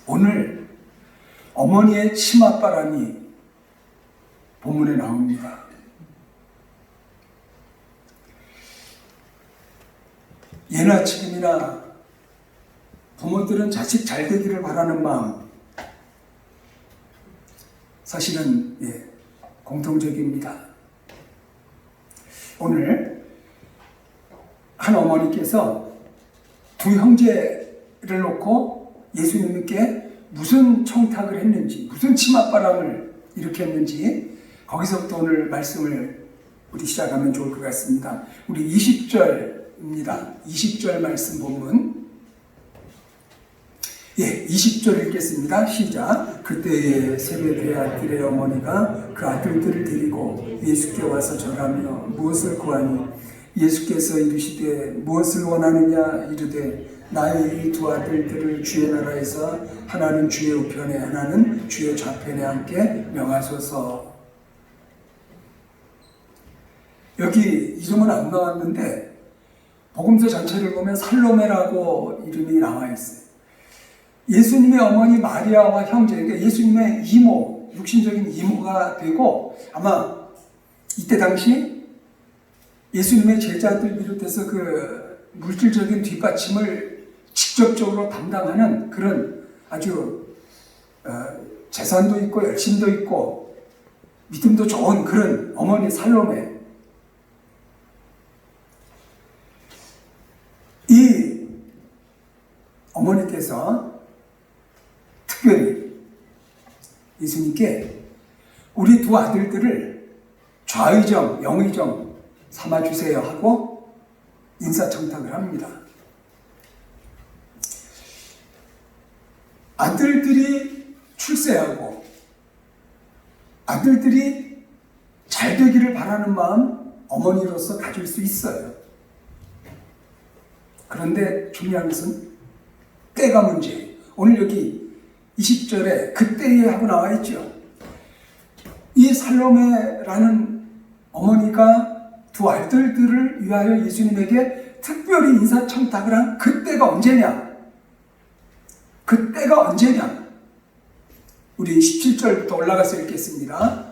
오늘 어머니의 치맛바람이 본문에 나옵니다. 예나 지금이나 부모들은 자식 잘 되기를 바라는 마음 사실은 공통적입니다. 오늘 한 어머니께서 두 형제를 놓고 예수님께 무슨 청탁을 했는지, 무슨 치맛바람을 일으켰는지 거기서부터 오늘 말씀을 우리 시작하면 좋을 것 같습니다. 우리 20절입니다. 20절 말씀 본문. 20절 읽겠습니다. 시작. 그때에 세베대 아들의 어머니가 그 아들들을 데리고 예수께 와서 절하며 무엇을 구하니? 예수께서 이르시되 무엇을 원하느냐? 이르되 나의 이 두 아들들을 주의 나라에서 하나는 주의 우편에 하나는 주의 좌편에 함께 명하소서. 여기 이름은 안 나왔는데 복음서 전체를 보면 살로메라고 이름이 나와 있어요. 예수님의 어머니 마리아와 형제, 그러니까 예수님의 이모, 육신적인 이모가 되고 아마 이때 당시 예수님의 제자들 비롯해서 그 물질적인 뒷받침을 직접적으로 담당하는 그런 아주 재산도 있고 열심도 있고 믿음도 좋은 그런 어머니 살로메. 이 어머니께서 특별히 예수님께 우리 두 아들들을 좌의정, 영의정 삼아주세요 하고 인사청탁을 합니다. 아들들이 출세하고 아들들이 잘 되기를 바라는 마음 어머니로서 가질 수 있어요. 그런데 중요한 것은 때가 문제예요. 오늘 여기 20절에 그때에 하고 나와 있죠. 이 살로메라는 어머니가 두 아들들을 위하여 예수님에게 특별히 인사청탁을 한 그때가 언제냐? 그때가 언제냐? 우리 17절부터 올라가서 읽겠습니다.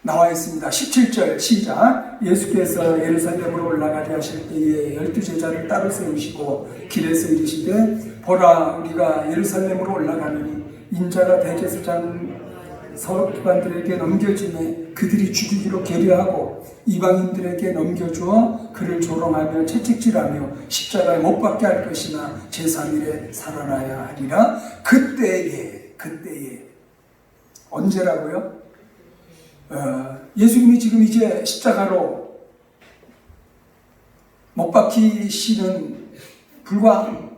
나와 있습니다. 17절 시작. 예수께서 예루살렘으로 올라가게 하실 때에 12제자를 따로 세우시고 길에서 이르시되 보라 우리가 예루살렘으로 올라가느니 인자가 대제사장 서기관들에게 넘겨지매 그들이 죽이기로 계류하고 이방인들에게 넘겨주어 그를 조롱하며 채찍질하며 십자가에 못 박게 할 것이나 제3일에 살아나야 하리라. 그때에 언제라고요? 예수님이 지금 이제 십자가로 못 박히시는 불과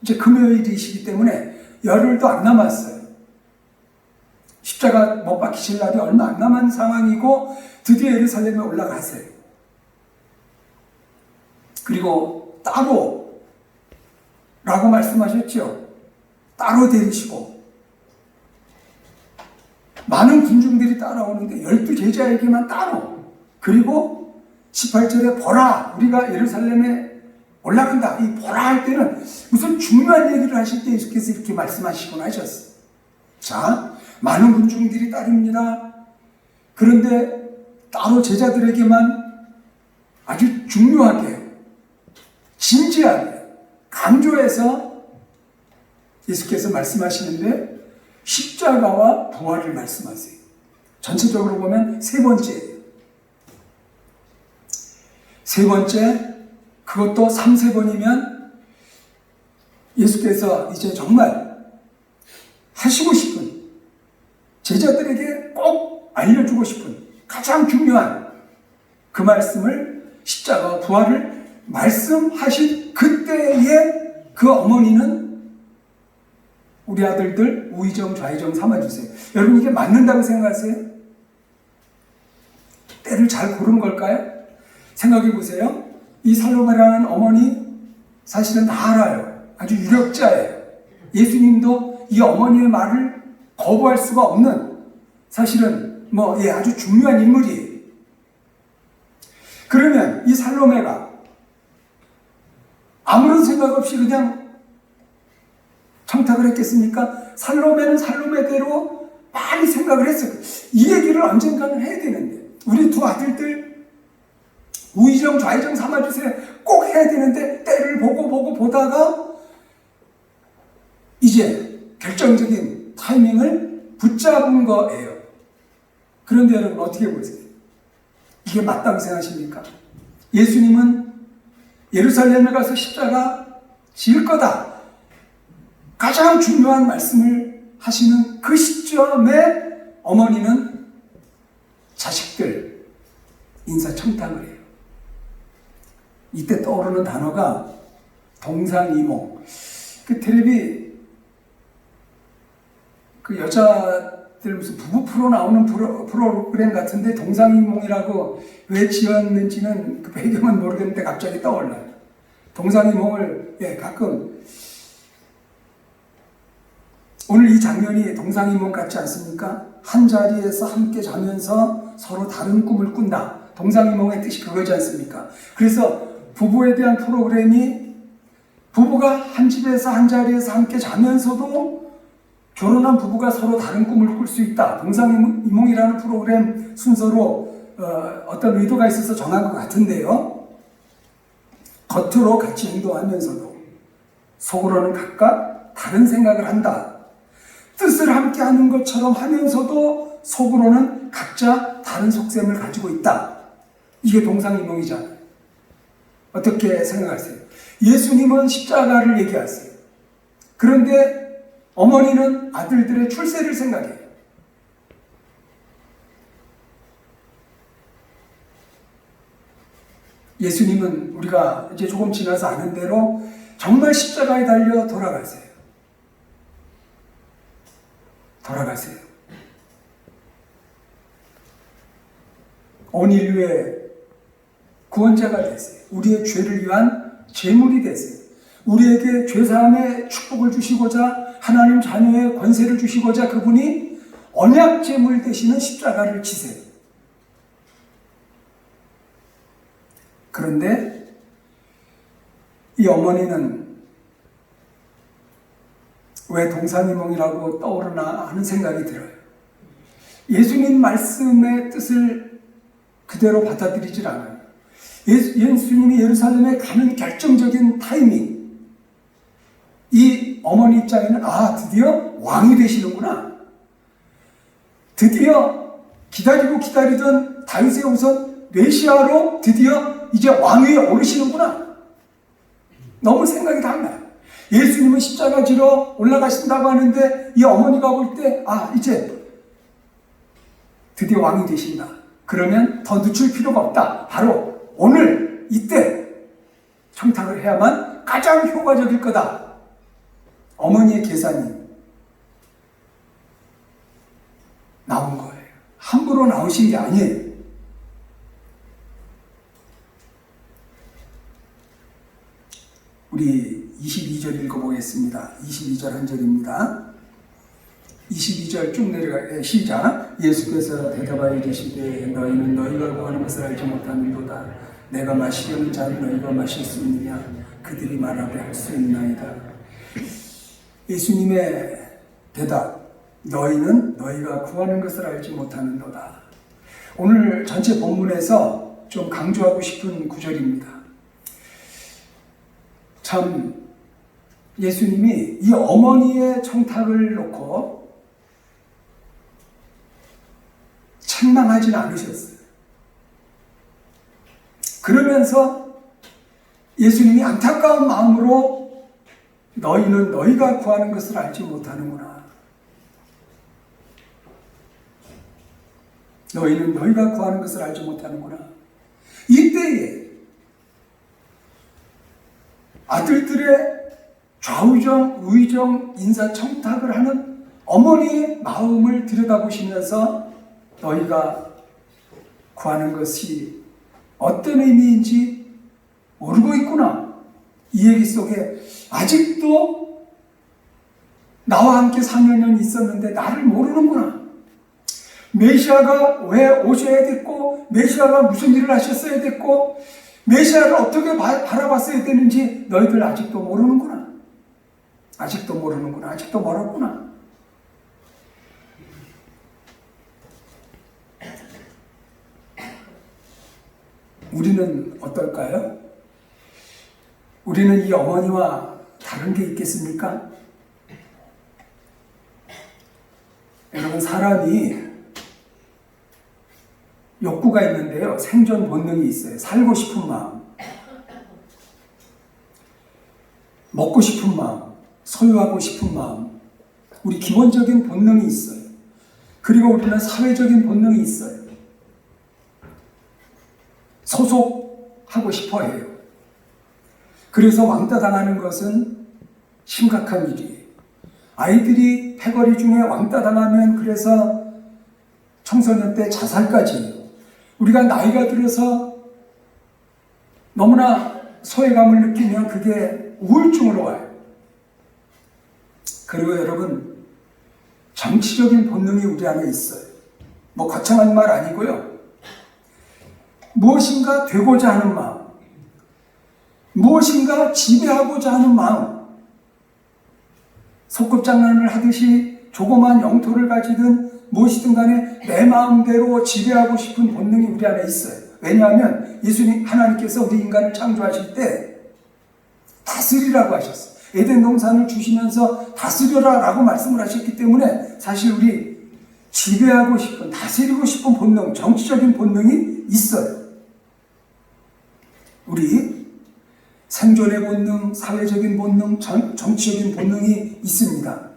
이제 금요일이시기 때문에 열흘도 안 남았어요. 십자가 못 박히실 날이 얼마 안 남은 상황이고 드디어 예루살렘에 올라가세요. 그리고 따로 라고 말씀하셨죠. 따로 데리시고 많은 군중들이 따라오는데 12제자에게만 따로. 그리고 18절에 보라 우리가 예루살렘에 올라간다. 이 보라 할 때는 무슨 중요한 얘기를 하실 때 예수께서 이렇게 말씀하시곤 하셨어요. 자, 많은 군중들이 따릅니다. 그런데 따로 제자들에게만 아주 중요하게 진지하게 강조해서 예수께서 말씀하시는데 십자가와 부활을 말씀하세요. 전체적으로 보면 세 번째예요. 세 번째, 그것도 3-4번이면 예수께서 이제 정말 하시고 싶은 제자들에게 꼭 알려주고 싶은 가장 중요한 그 말씀을 십자가와 부활을 말씀하신 그때의 그 어머니는 우리 아들들 우의정 좌의정 삼아주세요. 여러분 이게 맞는다고 생각하세요? 때를 잘 고른 걸까요? 생각해 보세요. 이 살로메라는 어머니 사실은 다 알아요. 아주 유력자예요. 예수님도 이 어머니의 말을 거부할 수가 없는 사실은 아주 중요한 인물이에요. 그러면 이 살로메가 아무런 생각 없이 그냥 청탁을 했겠습니까? 살로메는 살로메대로 많이 생각을 했어요. 이 얘기를 언젠가는 해야 되는데, 우리 두 아들들 우의정 좌의정 삼아주세요 꼭 해야 되는데 때를 보고 보다가 이제 결정적인 타이밍을 붙잡은 거예요. 그런데 여러분 어떻게 보세요? 이게 맞다고 생각하십니까? 예수님은 예루살렘에 가서 십자가 질 거다, 가장 중요한 말씀을 하시는 그 시점에 어머니는 자식들 인사청탁을 해요. 이때 떠오르는 단어가 동상이몽. 그 텔레비 그 여자들 무슨 부부 프로 나오는 프로그램 같은데 동상이몽이라고 왜 지었는지는 그 배경은 모르겠는데 갑자기 떠올라요. 동상이몽을 가끔, 오늘 이 장면이 동상이몽 같지 않습니까? 한 자리에서 함께 자면서 서로 다른 꿈을 꾼다. 동상이몽의 뜻이 그거지 않습니까? 그래서 부부에 대한 프로그램이 부부가 한 집에서 한 자리에서 함께 자면서도 결혼한 부부가 서로 다른 꿈을 꿀 수 있다. 동상이몽이라는 프로그램 순서로 어떤 의도가 있어서 정한 것 같은데요. 겉으로 같이 행동하면서도 속으로는 각각 다른 생각을 한다. 뜻을 함께 하는 것처럼 하면서도 속으로는 각자 다른 속셈을 가지고 있다. 이게 동상이몽이잖아요. 어떻게 생각하세요? 예수님은 십자가를 얘기하세요. 그런데 어머니는 아들들의 출세를 생각해요. 예수님은 우리가 이제 조금 지나서 아는 대로 정말 십자가에 달려 돌아가세요. 온 인류의 구원자가 되세요. 우리의 죄를 위한 제물이 되세요. 우리에게 죄사함의 축복을 주시고자, 하나님 자녀의 권세를 주시고자 그분이 언약 제물 되시는 십자가를 지세요. 그런데 이 어머니는 왜 동상이몽이라고 떠오르나 하는 생각이 들어요. 예수님 말씀의 뜻을 그대로 받아들이질 않아요. 예수님이 예루살렘에 가는 결정적인 타이밍, 이 어머니 입장에는 드디어 왕이 되시는구나. 드디어 기다리던 다윗의 후손 메시아로 드디어 이제 왕위에 오르시는구나. 너무 생각이 달라요. 예수님은 십자가 지러 올라가신다고 하는데 이 어머니가 볼 때 이제 드디어 왕이 되신다. 그러면 더 늦출 필요가 없다. 바로 오늘 이때 청탁을 해야만 가장 효과적일 거다. 어머니의 계산이 나온 거예요. 함부로 나오신 게 아니에요. 우리 22절 읽어보겠습니다. 22절 한 절입니다. 22절 쭉 내려가 시작. 예수께서 대답하여 이르시되 너희는 너희가 구하는 것을 알지 못하는도다. 내가 마시려는 잔을 너희가 마실 수 있느냐? 그들이 말하되 할 수 있나이다. 예수님의 대답, 너희는 너희가 구하는 것을 알지 못하는도다. 오늘 전체 본문에서 좀 강조하고 싶은 구절입니다. 참 예수님이 이 어머니의 청탁을 놓고 책망하지는 않으셨어요. 그러면서 예수님이 안타까운 마음으로 너희는 너희가 구하는 것을 알지 못하는구나. 너희는 너희가 구하는 것을 알지 못하는구나. 이때에 아들들의 좌우정, 우의정, 인사청탁을 하는 어머니의 마음을 들여다보시면서 너희가 구하는 것이 어떤 의미인지 모르고 있구나. 이 얘기 속에 아직도 나와 함께 4년 년 있었는데 나를 모르는구나. 메시아가 왜 오셔야 됐고, 메시아가 무슨 일을 하셨어야 됐고, 메시아를 어떻게 바라봤어야 되는지 너희들 아직도 모르는구나. 아직도 모르는구나. 아직도 멀었구나. 우리는 어떨까요? 우리는 이 어머니와 다른 게 있겠습니까? 여러분, 사람이 욕구가 있는데요. 생존 본능이 있어요. 살고 싶은 마음, 먹고 싶은 마음, 소유하고 싶은 마음, 우리 기본적인 본능이 있어요. 그리고 우리는 사회적인 본능이 있어요. 소속하고 싶어 해요. 그래서 왕따 당하는 것은 심각한 일이에요. 아이들이 패거리 중에 왕따 당하면 그래서 청소년 때 자살까지 해요. 우리가 나이가 들어서 너무나 소외감을 느끼면 그게 우울증으로 와요. 그리고 여러분, 정치적인 본능이 우리 안에 있어요. 뭐 거창한 말 아니고요. 무엇인가 되고자 하는 마음, 무엇인가 지배하고자 하는 마음, 소꿉장난을 하듯이 조그만 영토를 가지든 무엇이든 간에 내 마음대로 지배하고 싶은 본능이 우리 안에 있어요. 왜냐하면 예수님, 하나님께서 우리 인간을 창조하실 때 다스리라고 하셨어요. 에덴 동산을 주시면서 다스려라 라고 말씀을 하셨기 때문에 사실 우리 지배하고 싶은, 다스리고 싶은 본능, 정치적인 본능이 있어요. 우리 생존의 본능, 사회적인 본능, 정치적인 본능이 있습니다.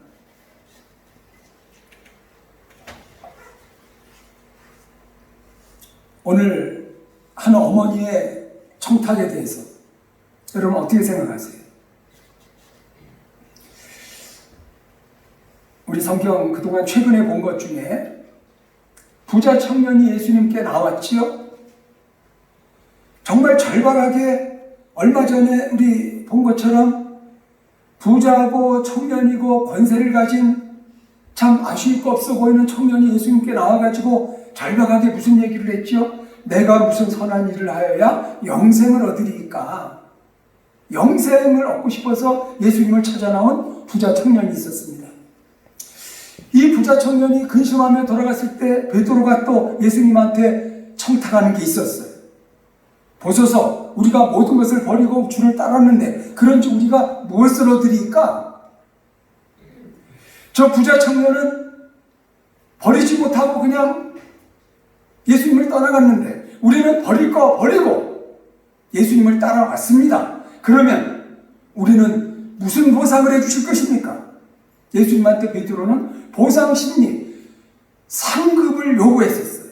오늘 한 어머니의 청탁에 대해서 여러분 어떻게 생각하세요? 우리 성경 그동안 최근에 본 것 중에 부자 청년이 예수님께 나왔지요? 정말 절박하게 얼마 전에 우리 본 것처럼 부자고 청년이고 권세를 가진 참 아쉬울 거 없어 보이는 청년이 예수님께 나와가지고 절박하게 무슨 얘기를 했죠? 내가 무슨 선한 일을 하여야 영생을 얻으리까? 영생을 얻고 싶어서 예수님을 찾아 나온 부자 청년이 있었습니다. 이 부자 청년이 근심하며 돌아갔을 때 베드로가 또 예수님한테 청탁하는 게 있었어요. 보소서, 우리가 모든 것을 버리고 주를 따랐는데 그런지 우리가 무엇을 얻으리까? 저 부자 청년은 버리지 못하고 그냥 예수님을 떠나갔는데 우리는 버릴 거 버리고 예수님을 따라왔습니다. 그러면 우리는 무슨 보상을 해주실 것입니까? 예수님한테 베드로는 보상 심리, 상급을 요구했었어요.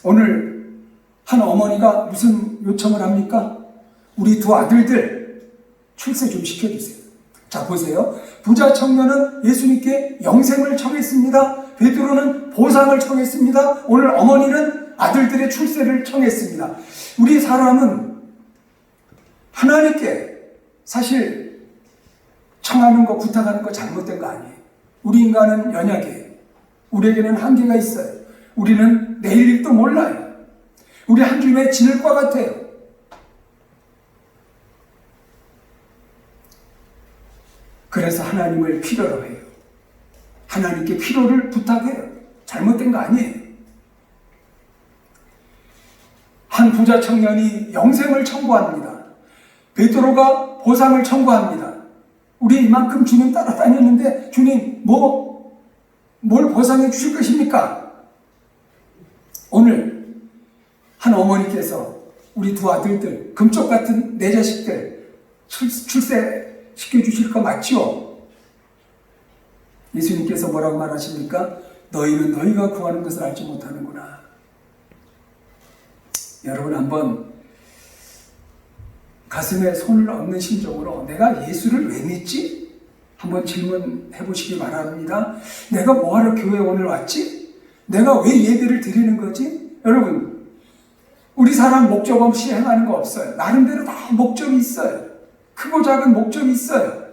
오늘 한 어머니가 무슨 요청을 합니까? 우리 두 아들들 출세 좀 시켜주세요. 자, 보세요. 부자 청년은 예수님께 영생을 청했습니다. 베드로는 보상을 청했습니다. 오늘 어머니는 아들들의 출세를 청했습니다. 우리 사람은 하나님께 사실 청하는 거, 부탁하는 거 잘못된 거 아니에요. 우리 인간은 연약해요. 우리에게는 한계가 있어요. 우리는 내일 일도 몰라요. 우리 한 줌에 지낼 것 같아요. 그래서 하나님을 필요로 해요. 하나님께 필요를 부탁해요. 잘못된 거 아니에요. 한 부자 청년이 영생을 청구합니다. 베드로가 보상을 청구합니다. 우리 이만큼 주님 따라다녔는데 주님 뭘 보상해 주실 것입니까? 오늘 한 어머니께서 우리 두 아들들, 금쪽 같은 내 자식들 출세시켜 주실 거 맞죠? 예수님께서 뭐라고 말하십니까? 너희는 너희가 구하는 것을 알지 못하는구나. 여러분, 한번 가슴에 손을 얹는 심정으로 내가 예수를 왜 믿지? 한번 질문해 보시기 바랍니다. 내가 뭐하러 교회에 오늘 왔지? 내가 왜 예배를 드리는 거지? 여러분, 우리 사람 목적 없이 행하는 거 없어요. 나름대로 다 목적이 있어요. 크고 작은 목적이 있어요.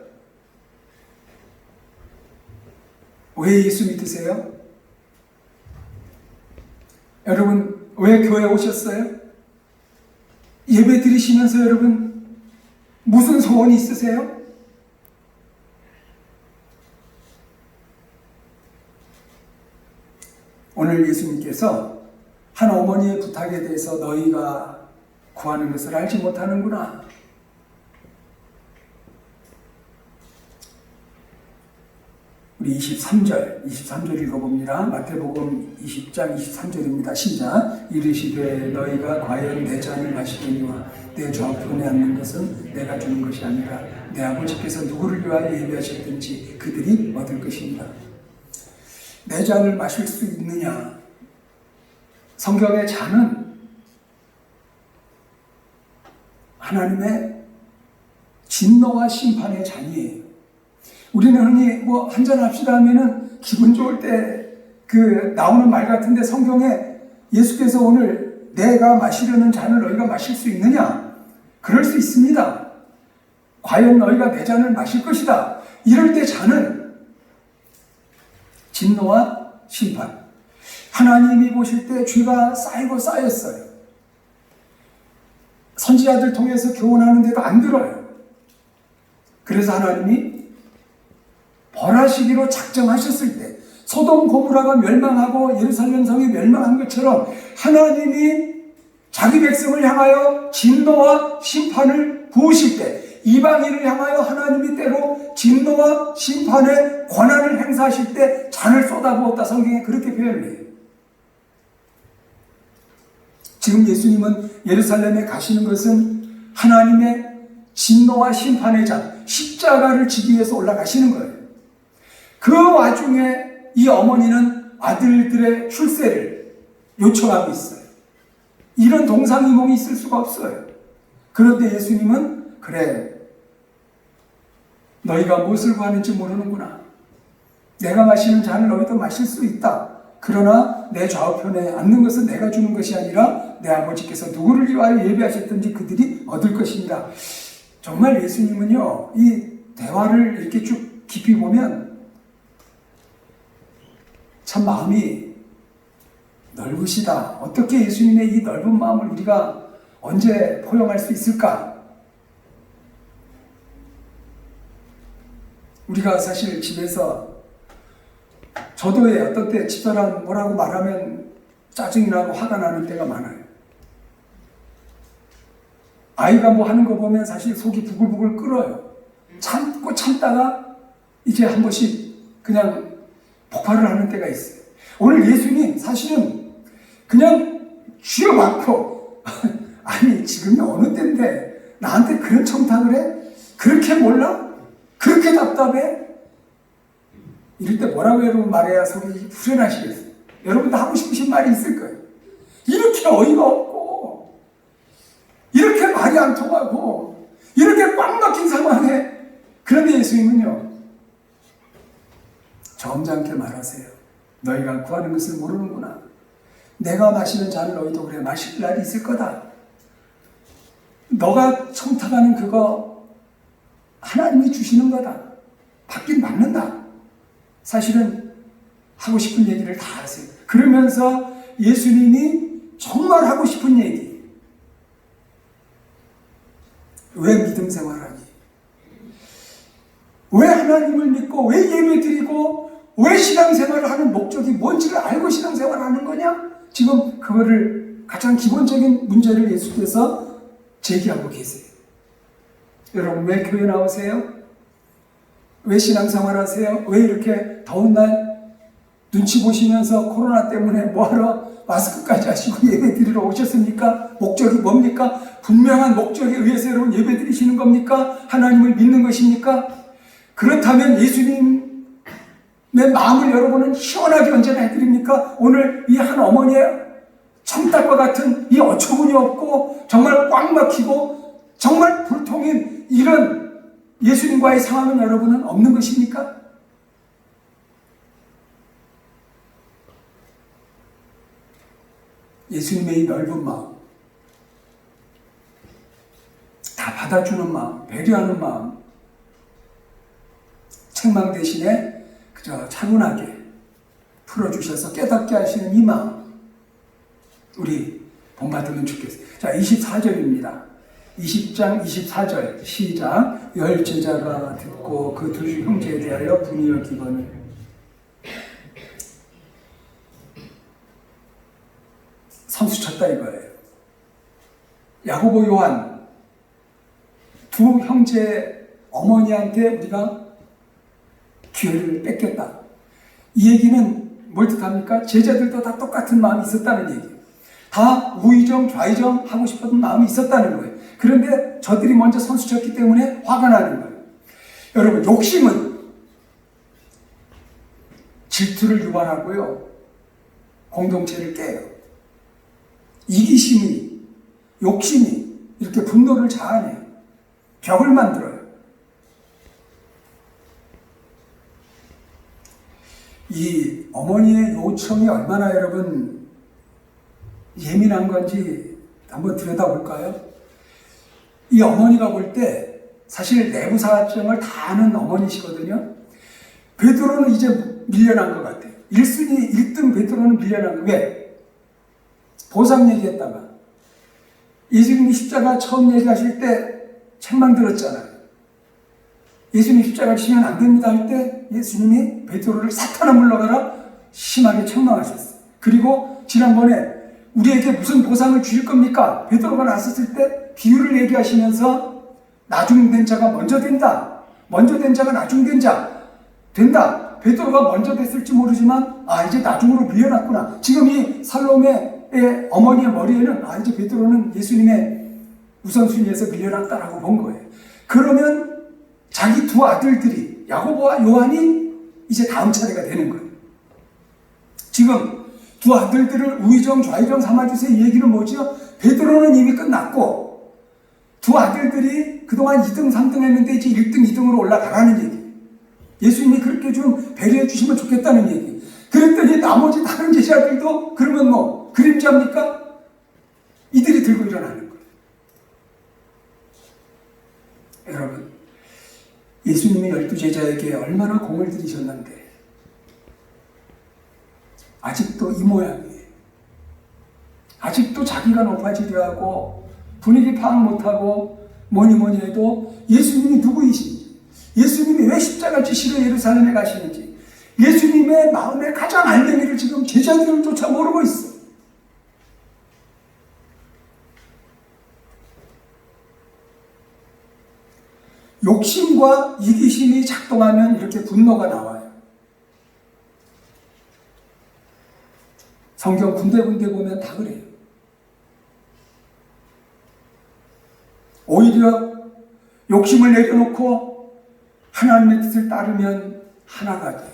왜 예수 믿으세요? 여러분, 왜 교회 오셨어요? 예배 드리시면서 여러분 무슨 소원이 있으세요? 오늘 예수님께서 한 어머니의 부탁에 대해서 너희가 구하는 것을 알지 못하는구나. 우리 23절 읽어봅니다. 마태복음 20장 23절입니다. 시작. 이르시되 너희가 과연 내 잔을 마시겠니와 내 좌우편에 앉는 것은 내가 주는 것이 아니라 내 아버지께서 누구를 위하여 예비하셨든지 그들이 얻을 것입니다. 내 잔을 마실 수 있느냐? 성경의 잔은 하나님의 진노와 심판의 잔이에요. 우리는 흔히 뭐 한잔 합시다 하면은 기분 좋을 때 나오는 말 같은데 성경에 예수께서 오늘 내가 마시려는 잔을 너희가 마실 수 있느냐? 그럴 수 있습니다. 과연 너희가 내 잔을 마실 것이다. 이럴 때 잔은 진노와 심판. 하나님이 보실 때 죄가 쌓이고 쌓였어요. 선지자들 통해서 교훈하는데도 안 들어요. 그래서 하나님이 벌하시기로 작정하셨을 때 소돔 고모라가 멸망하고 예루살렘 성이 멸망한 것처럼 하나님이 자기 백성을 향하여 진노와 심판을 부으실 때 이방인을 향하여 하나님이 때로 진노와 심판의 권한을 행사하실 때 잔을 쏟아부었다. 성경에 그렇게 표현을 해요. 지금 예수님은 예루살렘에 가시는 것은 하나님의 진노와 심판의 잔, 십자가를 지기 위해서 올라가시는 거예요. 그 와중에 이 어머니는 아들들의 출세를 요청하고 있어요. 이런 동상이몽이 있을 수가 없어요. 그런데 예수님은 그래, 너희가 무엇을 구하는지 모르는구나. 내가 마시는 잔을 너희도 마실 수 있다. 그러나 내 좌우편에 앉는 것은 내가 주는 것이 아니라 내 아버지께서 누구를 위하여 예비하셨든지 그들이 얻을 것입니다. 정말 예수님은요, 이 대화를 이렇게 쭉 깊이 보면 참 마음이 넓으시다. 어떻게 예수님의 이 넓은 마음을 우리가 언제 포용할 수 있을까? 우리가 사실 집에서 저도 어떤 때 집사람 뭐라고 말하면 짜증이 나고 화가 나는 때가 많아요. 아이가 뭐 하는 거 보면 사실 속이 부글부글 끓어요. 참고 참다가 이제 한 번씩 그냥 폭발을 하는 때가 있어요. 오늘 예수님 사실은 그냥 쥐어맞고 아니 지금이 어느 때인데 나한테 그런 청탁을 해? 그렇게 몰라? 그렇게 답답해? 이럴 때 뭐라고 여러분 말해야 속이 후련하시겠어요? 여러분도 하고 싶으신 말이 있을 거예요. 이렇게 어이가 없고 이렇게 말이 안 통하고 이렇게 꽉 막힌 상황에 그런데 예수님은요 점잖게 말하세요. 너희가 구하는 것을 모르는구나. 내가 마시는 잔을 너희도 그래 마실 날이 있을 거다. 너가 청탁하는 그거 하나님이 주시는 거다. 받긴 받는다. 사실은 하고 싶은 얘기를 다 하세요. 그러면서 예수님이 정말 하고 싶은 얘기. 왜 믿음 생활하니? 왜 하나님을 믿고 왜 예배 드리고 왜 신앙생활을 하는 목적이 뭔지를 알고 신앙생활을 하는 거냐? 지금 그거를 가장 기본적인 문제를 예수께서 제기하고 계세요. 여러분 왜 교회 나오세요? 왜 신앙생활 하세요? 왜 이렇게 더운 날 눈치 보시면서 코로나 때문에 뭐하러 마스크까지 하시고 예배 드리러 오셨습니까? 목적이 뭡니까? 분명한 목적에 의해서 여러분 예배 드리시는 겁니까? 하나님을 믿는 것입니까? 그렇다면 예수님의 마음을 여러분은 시원하게 언제나 해드립니까? 오늘 이 한 어머니의 청탁과 같은 이 어처구니 없고 정말 꽉 막히고 정말 불통인 이런 예수님과의 상황은 여러분은 없는 것입니까? 예수님의 이 넓은 마음, 다 받아주는 마음, 배려하는 마음, 책망 대신에 그저 차분하게 풀어주셔서 깨닫게 하시는 이 마음, 우리 본받으면 좋겠어요. 자, 24절입니다. 20장 24절 시작. 열 제자가 듣고 그 두 형제에 대하여 분이 여기거늘 선수쳤다 이거예요. 야고보 요한 두 형제 어머니한테 우리가 기회를 뺏겼다. 이 얘기는 뭘 뜻합니까? 제자들도 다 똑같은 마음이 있었다는 얘기예요. 다 우의정 좌의정 하고 싶었던 마음이 있었다는 거예요. 그런데 저들이 먼저 선수쳤기 때문에 화가 나는 거예요. 여러분, 욕심은 질투를 유발하고요, 공동체를 깨요. 이기심이, 욕심이 이렇게 분노를 자아내요. 벽을 만들어요. 이 어머니의 요청이 얼마나 여러분 예민한 건지 한번 들여다볼까요? 이 어머니가 볼 때 사실 내부 사정을 다 아는 어머니시거든요. 베드로는 이제 밀려난 것 같아요. 1등 베드로는 밀려난 거. 왜? 보상 얘기했다가 예수님이 십자가 처음 얘기하실 때 책망 들었잖아요. 예수님이 십자가 지면 안 됩니다 할 때 예수님이 베드로를 사탄아 물러가라 심하게 책망하셨어요. 그리고 지난번에 우리에게 무슨 보상을 주실 겁니까? 베드로가 나섰을 때 비유를 얘기하시면서 나중된 자가 먼저 된다. 먼저 된 자가 나중된 자 된다. 베드로가 먼저 됐을지 모르지만 이제 나중으로 밀려났구나. 지금 이 살로메의 어머니의 머리에는 이제 베드로는 예수님의 우선순위에서 밀려났다라고 본 거예요. 그러면 자기 두 아들들이 야고보와 요한이 이제 다음 차례가 되는 거예요. 지금 두 아들들을 우의정 좌의정 삼아주세요. 이 얘기는 뭐죠? 베드로는 이미 끝났고 두 아들들이 그동안 2등 3등 했는데 이제 1등 2등으로 올라가라는 얘기. 예수님이 그렇게 좀 배려해 주시면 좋겠다는 얘기. 그랬더니 나머지 다른 제자들도 그러면 뭐 그림자입니까? 이들이 들고 일어나는 거예요. 여러분, 예수님이 12제자에게 얼마나 공을 들이셨는데 아직도 이 모양이에요. 아직도 자기가 높아지려 하고 분위기 파악 못하고 뭐니 해도 예수님이 누구이신지, 예수님이 왜 십자가 지시러 예루살렘에 가시는지, 예수님의 마음의 가장 알맹이를 지금 제자들을 쫓아 모르고 있어. 욕심과 이기심이 작동하면 이렇게 분노가 나와요. 성경 군데군데 보면 다 그래요. 오히려 욕심을 내려놓고 하나님의 뜻을 따르면 하나가 돼요.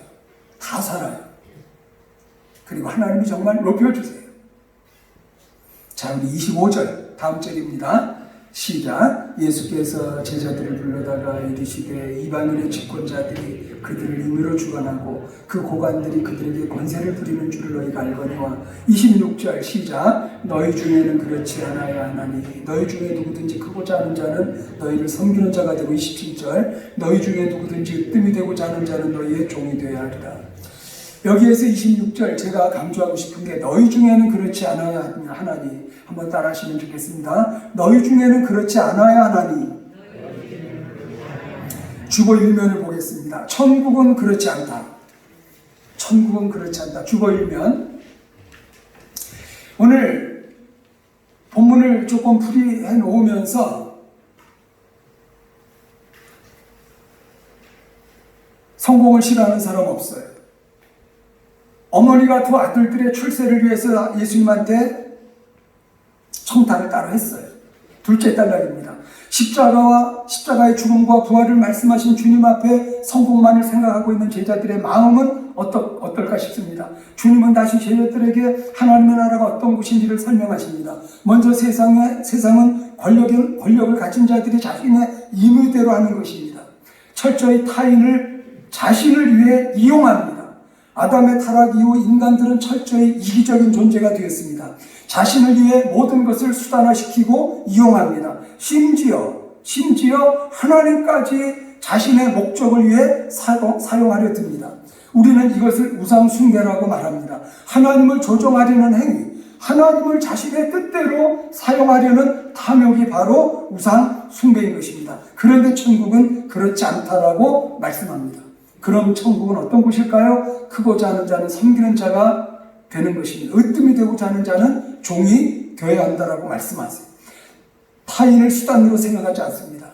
다 살아요. 그리고 하나님이 정말 높여주세요. 자, 우리 25절 다음 절입니다. 시작. 예수께서 제자들을 불러다가 이르시되 이방인의 집권자들이 그들을 임의로 주관하고 그 고관들이 그들에게 권세를 부리는 줄을 너희가 알거니와. 26절 시작. 너희 중에는 그렇지 않아야 하나니 너희 중에 누구든지 크고자 하는 자는 너희를 섬기는 자가 되고. 27절 너희 중에 누구든지 으뜸이 되고자 하는 자는 너희의 종이 되어야 하리라. 여기에서 26절 제가 강조하고 싶은 게 너희 중에는 그렇지 않아야 하나니. 한번 따라 하시면 좋겠습니다. 너희 중에는 그렇지 않아야 하나니. 주보 1면을 보겠습니다. 천국은 그렇지 않다. 천국은 그렇지 않다. 주보 1면. 오늘 본문을 조금 풀이해 놓으면서 성공을 싫어하는 사람 없어요. 어머니가 두 아들들의 출세를 위해서 예수님한테 청탁을 따로 했어요. 둘째 딸락입니다. 십자가의 죽음과 부활을 말씀하신 주님 앞에 성공만을 생각하고 있는 제자들의 마음은 어떨까 싶습니다. 주님은 다시 제자들에게 하나님의 나라가 어떤 곳인지를 설명하십니다. 먼저 세상은 권력을 가진 자들이 자신의 임의대로 하는 것입니다. 철저히 타인을 자신을 위해 이용합니다. 아담의 타락 이후 인간들은 철저히 이기적인 존재가 되었습니다. 자신을 위해 모든 것을 수단화시키고 이용합니다. 심지어 하나님까지 자신의 목적을 위해 사용하려 듭니다. 우리는 이것을 우상 숭배라고 말합니다. 하나님을 조종하려는 행위, 하나님을 자신의 뜻대로 사용하려는 탐욕이 바로 우상 숭배인 것입니다. 그런데 천국은 그렇지 않다라고 말씀합니다. 그럼 천국은 어떤 곳일까요? 크고자 하는 자는 섬기는 자가 되는 것입니다. 으뜸이 되고자 하는 자는 종이 되어야 한다라고 말씀하세요. 타인을 수단으로 생각하지 않습니다.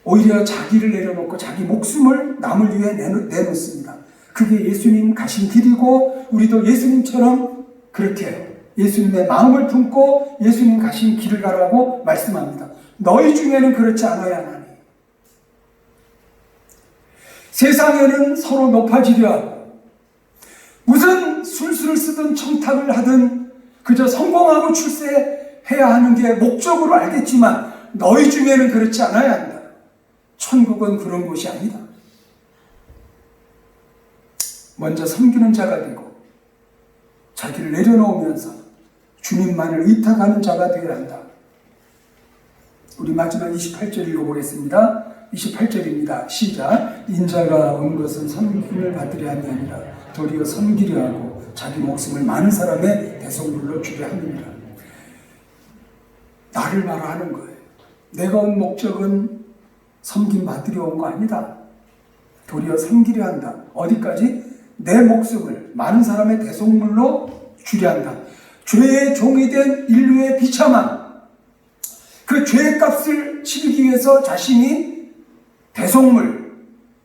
오히려 자기를 내려놓고 자기 목숨을 남을 위해 내놓습니다. 그게 예수님 가신 길이고 우리도 예수님처럼 그렇게 예수님의 마음을 품고 예수님 가신 길을 가라고 말씀합니다. 너희 중에는 그렇지 않아야 하나니. 세상에는 서로 높아지려 하고 무슨 술수를 쓰든 청탁을 하든 그저 성공하고 출세해야 하는 게 목적으로 알겠지만 너희 중에는 그렇지 않아야 한다. 천국은 그런 곳이 아니다. 먼저 섬기는 자가 되고 자기를 내려놓으면서 주님만을 의탁하는 자가 되어야 한다. 우리 마지막 28절 읽어보겠습니다. 28절입니다. 시작. 인자가 온 것은 섬김을 받으려 함이 아니라 도리어 섬기려 하고 자기 목숨을 많은 사람의 대속물로 주려 함이니라. 나를 말하는 거예요. 내가 온 목적은 섬김 받으려 온 거 아니다. 도리어 섬기려 한다. 어디까지? 내 목숨을 많은 사람의 대속물로 주려 한다. 죄의 종이 된 인류의 비참함, 그 죄의 값을 치르기 위해서 자신이 대속물,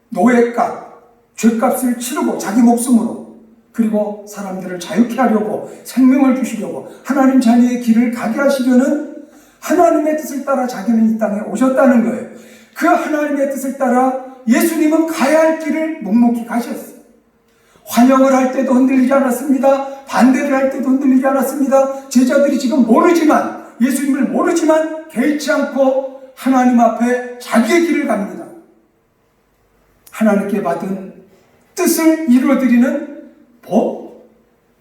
노예값, 죄값을 치르고 자기 목숨으로 그리고 사람들을 자유케 하려고 생명을 주시려고 하나님 자녀의 길을 가게 하시려는 하나님의 뜻을 따라 자기는 이 땅에 오셨다는 거예요. 그 하나님의 뜻을 따라 예수님은 가야 할 길을 묵묵히 가셨어요. 환영을 할 때도 흔들리지 않았습니다. 반대를 할 때도 흔들리지 않았습니다. 제자들이 지금 모르지만 예수님을 모르지만 개의치 않고 하나님 앞에 자기의 길을 갑니다. 하나님께 받은 뜻을 이루어드리는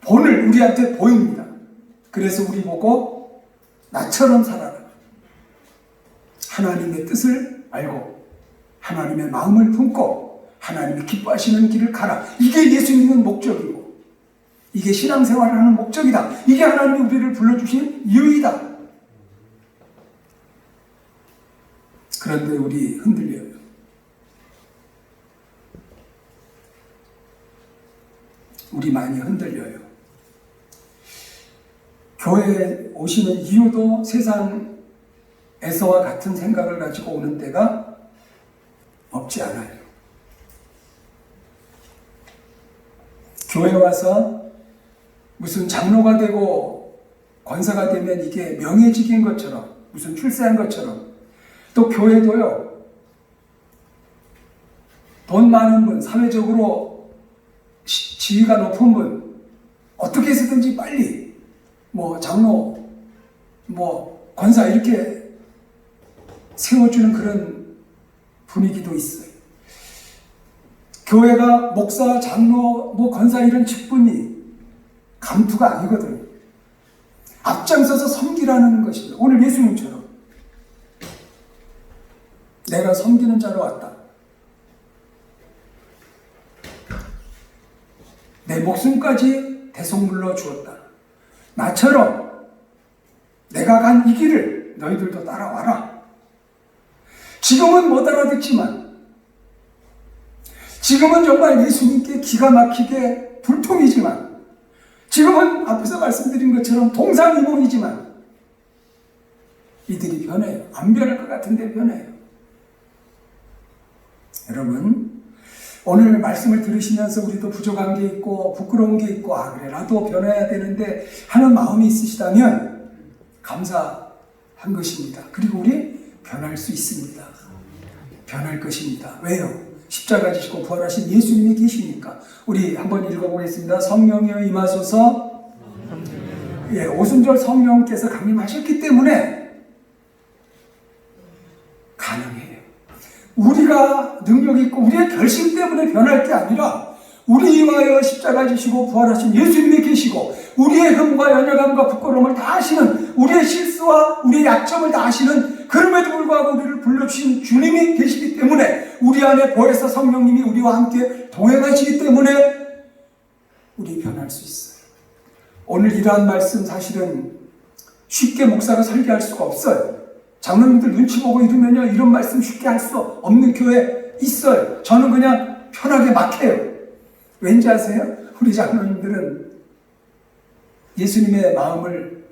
본을 우리한테 보입니다. 그래서 우리 보고 나처럼 살아라. 하나님의 뜻을 알고 하나님의 마음을 품고 하나님이 기뻐하시는 길을 가라. 이게 예수님의 목적이고 이게 신앙생활을 하는 목적이다. 이게 하나님이 우리를 불러주신 이유이다. 그런데 우리 흔들려요. 우리 많이 흔들려요. 교회에 오시는 이유도 세상에서와 같은 생각을 가지고 오는 때가 없지 않아요. 교회 와서 무슨 장로가 되고 권사가 되면 이게 명예직인 것처럼 무슨 출세한 것처럼 또 교회도요. 돈 많은 분, 사회적으로 지위가 높은 분 어떻게 해서든지 빨리 장로, 권사 이렇게 세워주는 그런 분위기도 있어요. 교회가 목사, 장로, 권사 이런 직분이 감투가 아니거든요. 앞장서서 섬기라는 것이죠. 오늘 예수님처럼 내가 섬기는 자로 왔다. 내 목숨까지 대속물로 주었다. 나처럼 내가 간 이 길을 너희들도 따라와라. 지금은 못 알아듣지만 지금은 정말 예수님께 기가 막히게 불통이지만 지금은 앞에서 말씀드린 것처럼 동상이몽이지만 이들이 변해요. 안 변할 것 같은데 변해요. 여러분 오늘 말씀을 들으시면서 우리도 부족한 게 있고 부끄러운 게 있고 그래 나도 변해야 되는데 하는 마음이 있으시다면 감사한 것입니다. 그리고 우리 변할 수 있습니다. 변할 것입니다. 왜요? 십자가 지시고 부활하신 예수님이 계시니까. 우리 한번 읽어보겠습니다. 성령이여 임하소서. 오순절 성령께서 강림하셨기 때문에 가능해요. 우리가 능력 있고 우리의 결심 때문에 변할 게 아니라 우리 위하여 십자가 지시고 부활하신 예수님이 계시고 우리의 흠과 연약함과 부끄러움을 다 아시는 우리의 실수와 우리의 약점을 다 아시는 그럼에도 불구하고 우리를 불러주신 주님이 계시기 때문에 우리 안에 보혜사 성령님이 우리와 함께 동행하시기 때문에 우리 변할 수 있어요. 오늘 이러한 말씀 사실은 쉽게 목사가 설교할 수가 없어요. 장로님들 눈치 보고 이러면요, 이런 말씀 쉽게 할 수 없는 교회 있어요. 저는 그냥 편하게 막 해요. 왠지 아세요? 우리 장로님들은 예수님의 마음을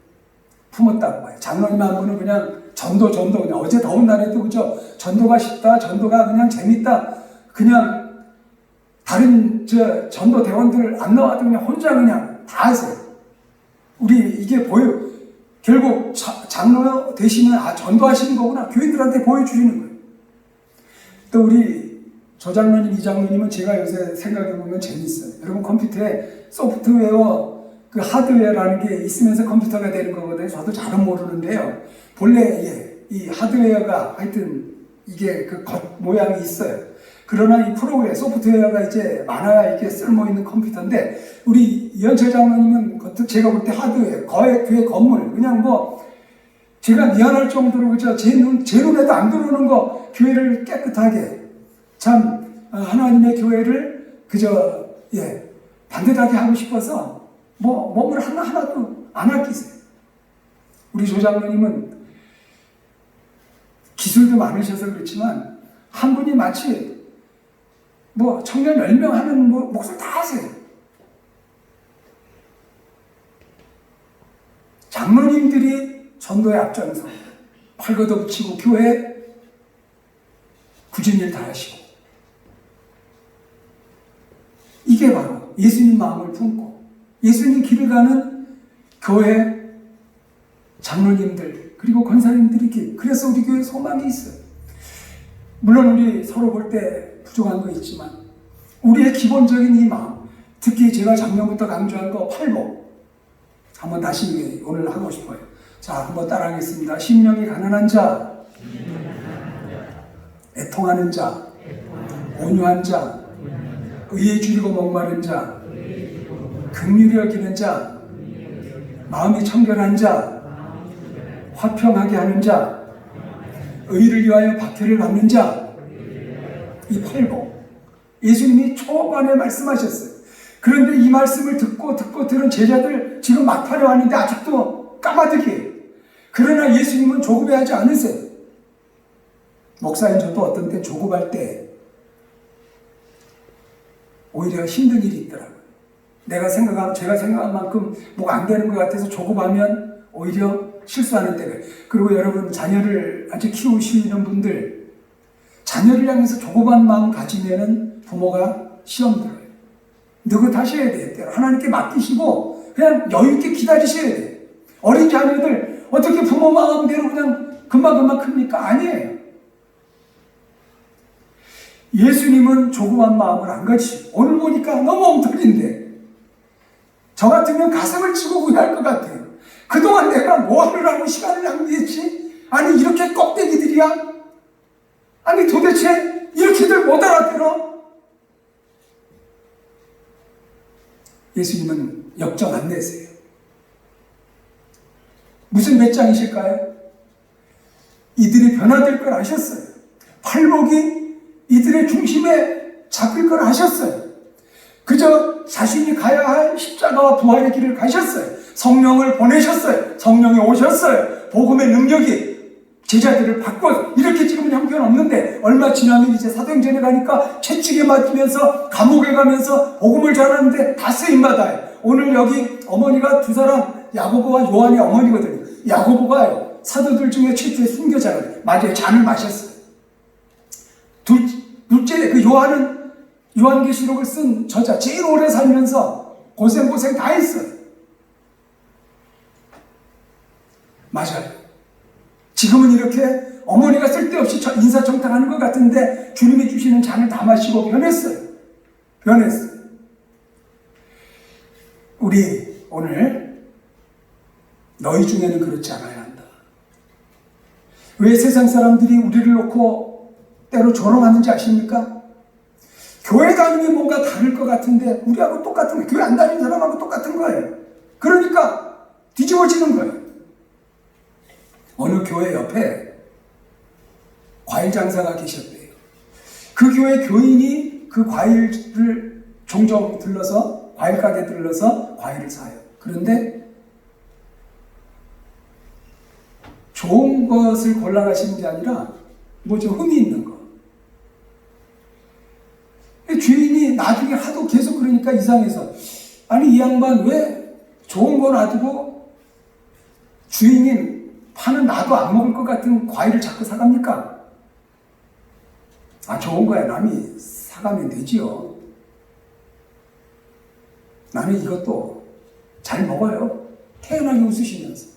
품었다고 봐요. 장로님 한 분은 그냥 전도 그냥 어제 더운 날에도 그죠? 전도가 쉽다, 전도가 그냥 재밌다, 그냥 다른 전도 대원들 안 나와도 그냥 혼자 그냥 다 하세요. 우리 이게 결국 장로 되시면 전도하시는 거구나, 교인들한테 보여주시는 거예요. 또 우리 조 장로님, 이 장로님은 제가 요새 생각해보면 재밌어요. 여러분 컴퓨터에 소프트웨어, 그 하드웨어라는 게 있으면서 컴퓨터가 되는 거거든요. 저도 잘은 모르는데요. 본래 이 하드웨어가 하여튼 이게 그 겉 모양이 있어요. 그러나 이 프로그램, 소프트웨어가 이제 많아야 이게 쓸모있는 컴퓨터인데, 우리 이현철 장로님은 제가 볼 때 하드웨어, 교회 건물, 그냥 제가 미안할 정도로 그죠? 제 눈에도 안 들어오는 거, 교회를 깨끗하게, 참, 하나님의 교회를 반듯하게 하고 싶어서, 몸을 하나도 안 아끼세요. 우리 조 장로님은 기술도 많으셔서 그렇지만, 한 분이 마치 청년 10명 하는 몫을 다 하세요. 장로님들이 전도에 앞장서 팔걷어 붙이고 교회 굳은 일 다 하시고, 이게 바로 예수님 마음을 품고 예수님 길을 가는 교회 장로님들 그리고 권사님들이, 그래서 우리 교회에 소망이 있어요. 물론 우리 서로 볼 때 부족한 거 있지만 우리의 기본적인 이 마음, 특히 제가 작년부터 강조한 거 팔복, 한번 다시 오늘 하고 싶어요. 자, 한번 따라하겠습니다. 심령이 가난한 자, 애통하는 자, 온유한 자, 의에 줄이고 목마른 자, 긍휼히 여기는 자, 마음이 청결한 자, 화평하게 하는 자, 의를 위하여 박해를 받는 자, 이 팔복. 예수님이 초반에 말씀하셨어요. 그런데 이 말씀을 듣고 들은 제자들 지금 막판에 왔는데 아직도 까마득이에요. 그러나 예수님은 조급해하지 않으세요. 목사인 저도 어떤 때 조급할 때 오히려 힘든 일이 있더라고요. 제가 생각한 만큼 뭐가 안 되는 것 같아서 조급하면 오히려 실수하는 때가. 그리고 여러분, 자녀를 아직 키우시는 분들, 자녀를 향해서 조급한 마음 가지면은 부모가 시험 들어요. 느긋하셔야 돼요. 하나님께 맡기시고 그냥 여유있게 기다리셔야 돼요. 어린 자녀들 어떻게 부모 마음대로 그냥 금방금방 큽니까? 아니에요. 예수님은 조급한 마음을 안 가지시고, 오늘 보니까 너무 엉터리인데 저 같으면 가슴을 치고 후회할 것 같아요. 그동안 내가 뭐 하느라고 시간을 낭비했지? 아니 이렇게 껍데기들이야? 아니 도대체 이렇게들 못 알아들어? 예수님은 역정 안 내세요. 무슨 배짱이실까요? 이들이 변화될 걸 아셨어요. 팔복이 이들의 중심에 잡힐 걸 아셨어요. 그저 자신이 가야 할 십자가와 부활의 길을 가셨어요. 성령을 보내셨어요. 성령이 오셨어요. 복음의 능력이 제자들을 바꿔, 이렇게 지금은 형편없는데 얼마 지나면 이제 사도행전에 가니까 채찍에 맞으면서 감옥에 가면서 복음을 전하는데 다 쓰임받아요. 오늘 여기 어머니가 두 사람, 야고보와 요한의 어머니거든요. 야고보가요, 사도들 중에 최초의 순교자거든요. 맞아요. 잔을 마셨어요. 둘째 그 요한은 요한계시록을 쓴 저자, 제일 오래 살면서 고생 다 했어요. 맞아요. 지금은 이렇게 어머니가 쓸데없이 인사청탁하는 것 같은데 주님이 주시는 잔을 다 마시고 변했어요. 우리 오늘 너희 중에는 그렇지 않아야 한다. 왜 세상 사람들이 우리를 놓고 때로 조롱하는지 아십니까? 교회 다니면 뭔가 다를 것 같은데 우리하고 똑같은 거예요. 교회 안 다니는 사람하고 똑같은 거예요. 그러니까 뒤집어지는 거예요. 어느 교회 옆에 과일 장사가 계셨대요. 그 교회 교인이 그 과일을 종종 들러서, 과일 가게 들러서 과일을 사요. 그런데 좋은 것을 골라가시는 게 아니라 뭐 좀 흠이 있는 거. 주인이 나중에 하도 계속 그러니까 이상해서, 아니 이 양반 왜 좋은 거 놔두고 주인이 파는 나도 안 먹을 것 같은 과일을 자꾸 사갑니까? 아, 좋은 거야. 남이 사가면 되지요. 나는 이것도 잘 먹어요. 태연하게 웃으시면서.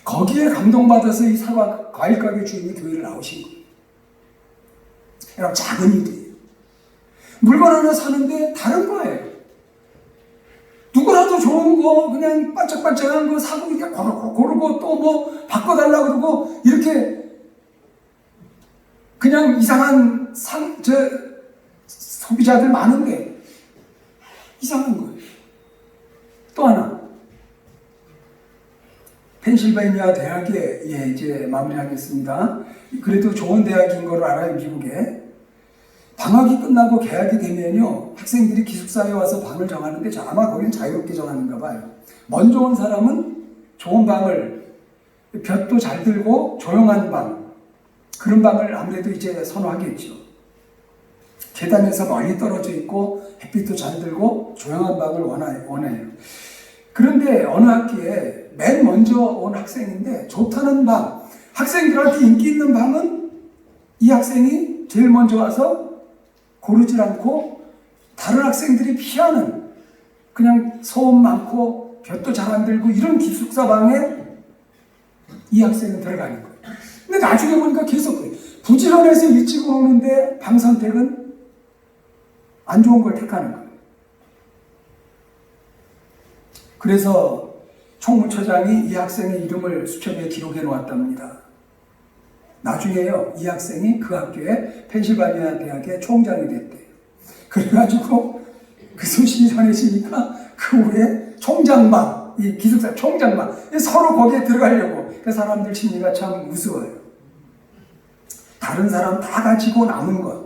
거기에 감동받아서 이 사과 과일 가게 주인이 교회를 나오신 거예요. 여러분, 작은 일이에요. 물건 하나 사는데 다른 거예요. 누구라도 좋은 거 그냥 반짝반짝한 거 사고 그냥 고르고 또 뭐 바꿔달라고 그러고 이렇게 그냥 이상한 소비자들 많은데 이상한 거예요. 또 하나, 펜실베이니아 대학에 이제 마무리하겠습니다. 그래도 좋은 대학인 걸 알아요, 미국에. 방학이 끝나고 개학이 되면요, 학생들이 기숙사에 와서 방을 정하는데 아마 거기는 자유롭게 정하는가 봐요. 먼저 온 사람은 좋은 방을, 볕도 잘 들고 조용한 방, 그런 방을 아무래도 이제 선호하겠죠. 계단에서 멀리 떨어져 있고 햇빛도 잘 들고 조용한 방을 원해요. 그런데 어느 학기에 맨 먼저 온 학생인데 좋다는 방, 학생들한테 인기 있는 방은 이 학생이 제일 먼저 와서 고르질 않고 다른 학생들이 피하는, 그냥 소음 많고 볕도 잘 안 들고 이런 기숙사 방에 이 학생은 들어가는 거예요. 근데 나중에 보니까 계속 그래요. 부지런해서 일찍 오는데 방 선택은 안 좋은 걸 택하는 거예요. 그래서 총무처장이 이 학생의 이름을 수첩에 기록해 놓았답니다. 나중에요, 이 학생이 그 학교에 펜실바니아 대학의 총장이 됐대요. 그래가지고 그 소식이 전해지니까 그 후에 총장방, 이 기숙사 총장방, 서로 거기에 들어가려고, 그 사람들 심리가 참 우스워요. 다른 사람 다 가지고 남은 것,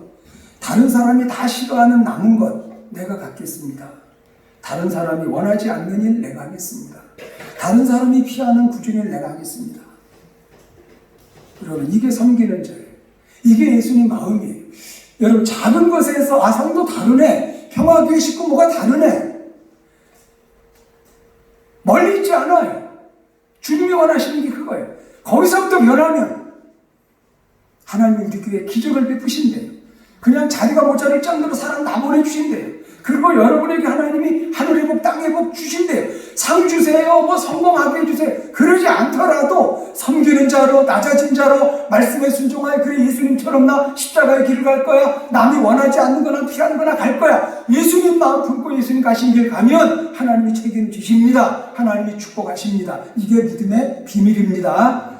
다른 사람이 다 싫어하는 남은 것 내가 갖겠습니다. 다른 사람이 원하지 않는 일 내가 하겠습니다. 다른 사람이 피하는 굳은 일 내가 하겠습니다. 여러분, 이게 섬기는 자예요. 이게 예수님 마음이에요. 여러분, 작은 것에서 성도 다르네, 평화교회 식구 뭐가 다르네, 멀리 있지 않아요. 주님이 원하시는 게 그거예요. 거기서부터 변하면 하나님이 우리 교회에 기적을 베푸신대요. 그냥 자리가 모자랄 정도로 사람 다 보내주신대요. 그리고 여러분에게 하나님이 하늘의 복 땅의 복 주신대요. 상 주세요, 뭐 성공하게 해주세요. 그러지 않더라도 섬기는 자로, 낮아진 자로, 말씀에 순종하여 그래 예수님처럼 나 십자가의 길을 갈 거야, 남이 원하지 않는 거나 피하는 거나 갈 거야, 예수님 마음 품고 예수님 가신 길 가면 하나님이 책임지십니다. 하나님이 축복하십니다. 이게 믿음의 비밀입니다.